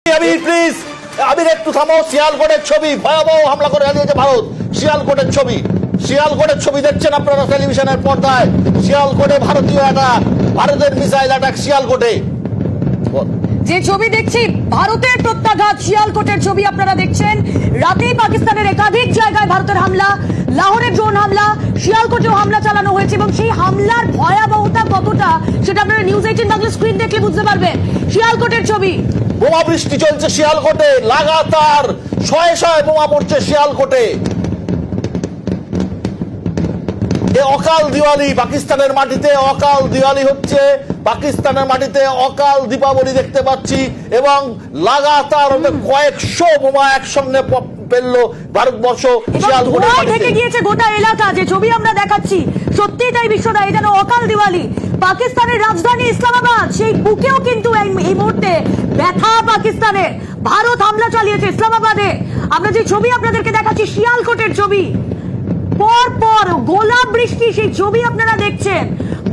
Please আবির একটু থামো। শিয়ালকোটের ছবি, ভয়াবহ হামলা করে দিয়েছে ভারত। শিয়ালকোটের ছবি, শিয়ালকোটের ছবি দেখছেন আপনারা টেলিভিশনের পর্দায়। শিয়ালকোটে ভারতীয় অ্যাটাক, ভারতের মিসাইল অ্যাটাক শিয়ালকোটে। যে ছবি দেখছি ভারতের প্রত্যাঘাত, শিয়ালকোটের ছবি আপনারা দেখছেন। রাতেই পাকিস্তানের একাধিক জায়গায় ভারতের হামলা, লাহোরে ড্রোন হামলা, শিয়ালকোটেও হামলা চালানো হয়েছে এবং সেই হামলার ভয়াবহতা কতটা সেটা আপনারা নিউজ 18 বাংলা স্ক্রিন দেখলে বুঝতে পারবেন। শিয়ালকোটের ছবি, বোমা বৃষ্টি চলছে শিয়ালকোটে, লাগাতার শয়ে শয়ে বোমা পড়ছে শিয়ালকোটে। অকাল দিওয়ালি পাকিস্তানের মাটিতে, অকাল দিওয়ালি হচ্ছে পাকিস্তানের মাটিতে, অকাল দীপাবলি দেখতে পাচ্ছি এবং লাগাতার কয়েকশো বোমা একসঙ্গে ফেললো ভারতবর্ষ। ধোঁয়ায় ঢেকে গিয়েছে গোটা এলাকা। যে ছবি আমরা দেখাচ্ছি সত্যি তাই বিশ্বদা, এটা যেন অকাল দিওয়ালি। পাকিস্তানের রাজধানী ইসলামাবাদ, সেই বুকেও কিন্তু এই মুহূর্তে ব্যথা পাকিস্তানের। ভারত হামলা চালিয়েছে ইসলামাবাদে। আমরা যে ছবি আপনাদেরকে দেখাচ্ছি শিয়ালকোটের ছবি, পর পর গোলা বৃষ্টি, সেই ছবি আপনারা দেখছেন।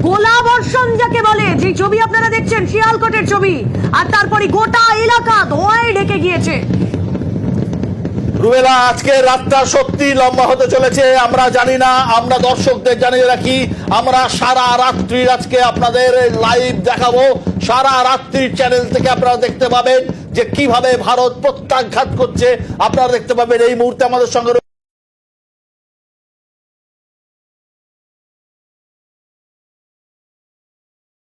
গোলা বর্ষণ যাকে বলে, যে ছবি আপনারা দেখছেন শিয়ালকোটের ছবি, আর তারপরে গোটা এলাকা ধোঁয়ায় ঢেকে গিয়েছে। রুবেলা, আজকে রাতটা সত্যি লম্বা হতে চলেছে। আমরা জানি না, আমরা দর্শকদের জানিয়ে রাখি, আমরা সারা রাত্রি আজকে আপনাদের লাইভ দেখাবো। সারা রাত্রির চ্যানেল থেকে আপনারা দেখতে পাবেন যে কিভাবে ভারত প্রত্যাঘাত করছে। আপনারা দেখতে পাবেন এই মুহূর্তে আমাদের সঙ্গে